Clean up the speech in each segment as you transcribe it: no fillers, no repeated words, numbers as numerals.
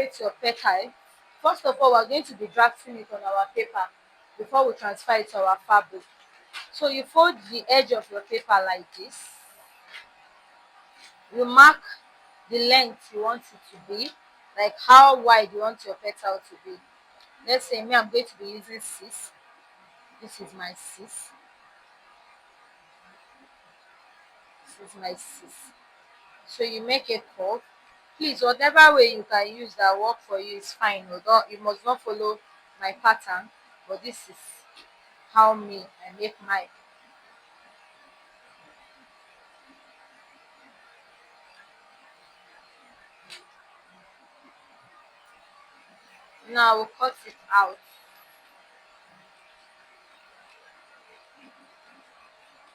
create your petal. First of all, we're going to be drafting it on our paper before we transfer it to our fabric. So you fold the edge of your paper like this. You mark the length you want it to be, like how wide you want your petal to be. Let's say me, I'm going to be using 6. This is my 6. This is my 6. So you make a curve. Please, whatever way you can use that work for you is fine. You must not follow my pattern, but this is how me I make mine. Now I will cut it out.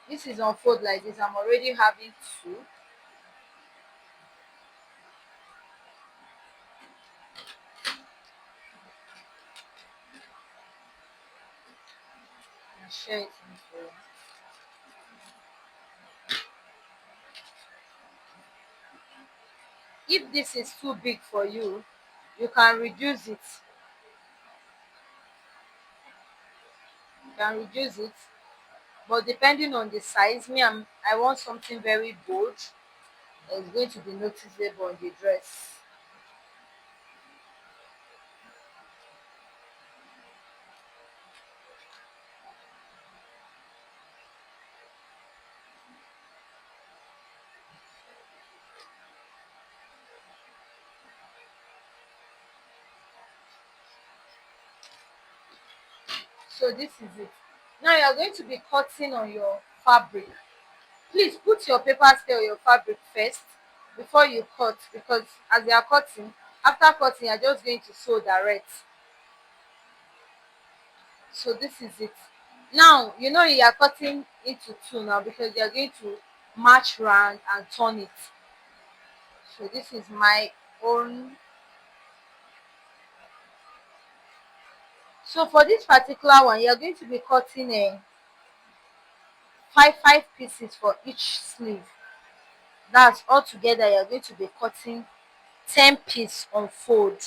This is unfold like this. I'm already having 2. And share it into. If this is too big for you, you can reduce it. You can reduce it, but depending on the size, I want something very bold that is going to be noticeable on the dress. So this is it. Now you are going to be cutting on your fabric. Please put your paper stay on your fabric first before you cut, because as you are cutting, after cutting, you are just going to sew direct. So this is it. Now you know you are cutting into 2 now because you are going to march round and turn it. So this is my own. So for this particular one, you are going to be cutting a five pieces for each sleeve. That's all together. You are going to be cutting 10 piece on fold.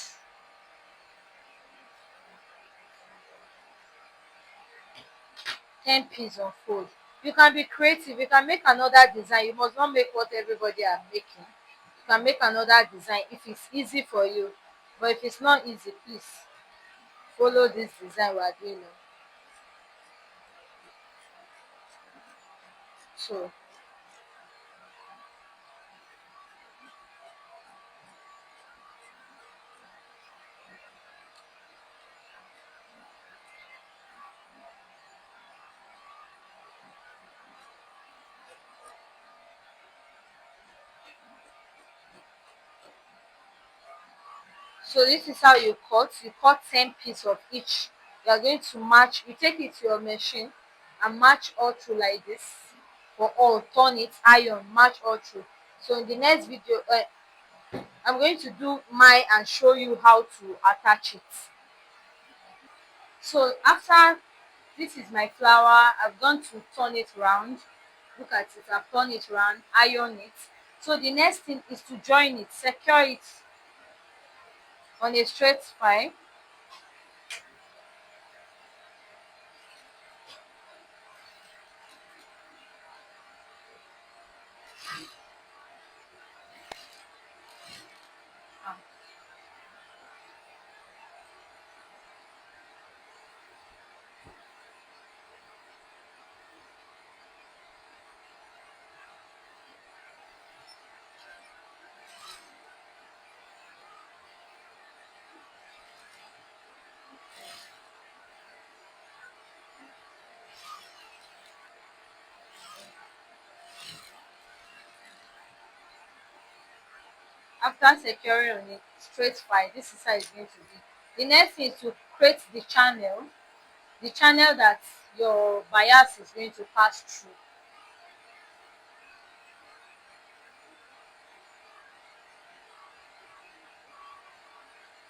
10 piece on fold. You can be creative. You can make another design. You must not make what everybody are making. You can make another design if it's easy for you. But if it's not easy, please follow this design we are doing now. So this is how you cut. You cut 10 piece of each. You are going to match. You take it to your machine and match all through like this. For all, turn it, iron, match all through. So in the next video, I'm going to do mine and show you how to attach it. So after this is my flower, I've gone to turn it round. Look at it, I've turned it round, iron it. So the next thing is to join it, secure it on a straight spine. After securing on a straight spine, this is how it's going to be. The next thing is to create the channel that your bias is going to pass through.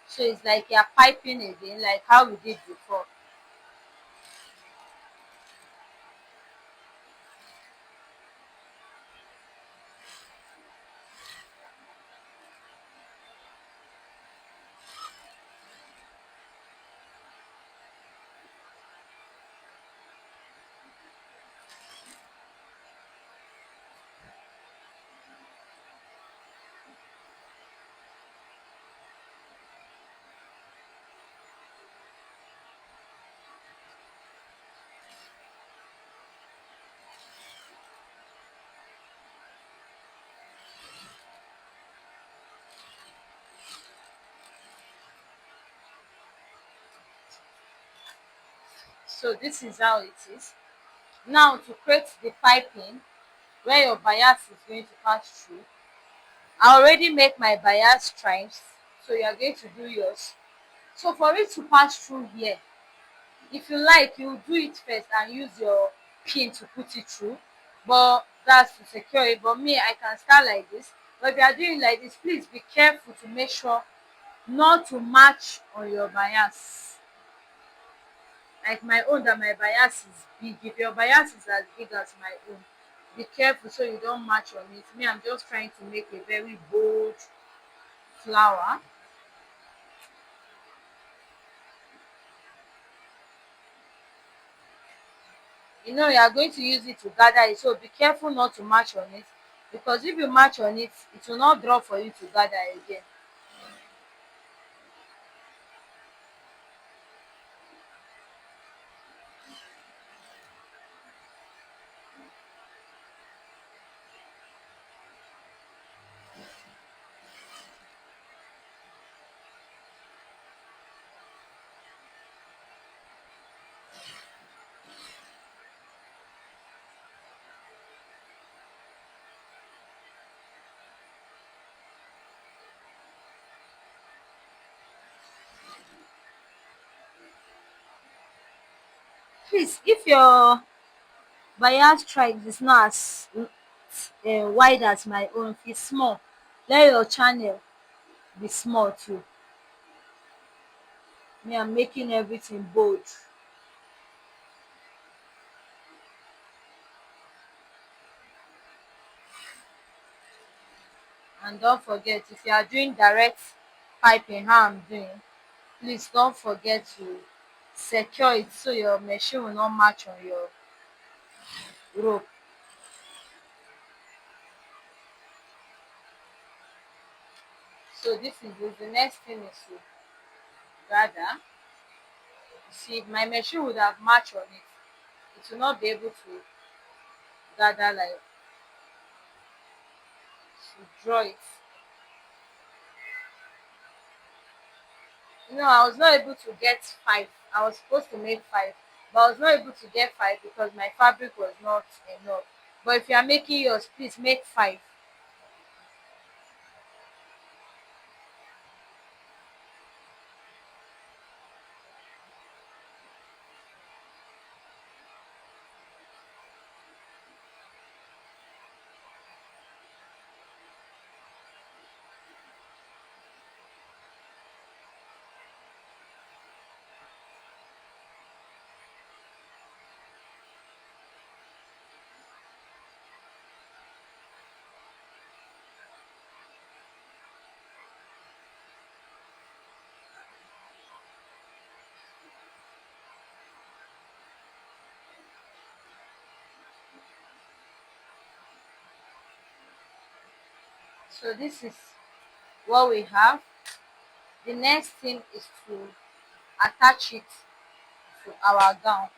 So it's like you're piping again, like how we did before. So this is how it is. Now to create the piping where your bias is going to pass through, I already make my bias stripes, so you are going to do yours. So for it to pass through here, if you like, you do it first and use your pin to put it through, but that's to secure it. But me, I can start like this. But if you are doing like this, please be careful to make sure not to match on your bias. Like my own, that my bias is big. If your bias is as big as my own, be careful so you don't match on it. Me, I'm just trying to make a very bold flower. You are going to use it to gather it, so be careful not to match on it, because if you match on it, it will not draw for you to gather again. Please, if your bias stripe is not as wide as my own, if it's small, let your channel be small too. Me, I'm making everything bold. And don't forget, if you are doing direct piping how I'm doing, please don't forget to secure it so your machine will not match on your rope. So this is it. The next thing is to gather. You see, if my machine would have matched on it, it will not be able to gather, like to draw it. I was not able to get five. I was supposed to make five, but I was not able to get five because my fabric was not enough. But if you are making yours, please make five. So this is what we have. The next thing is to attach it to our gown.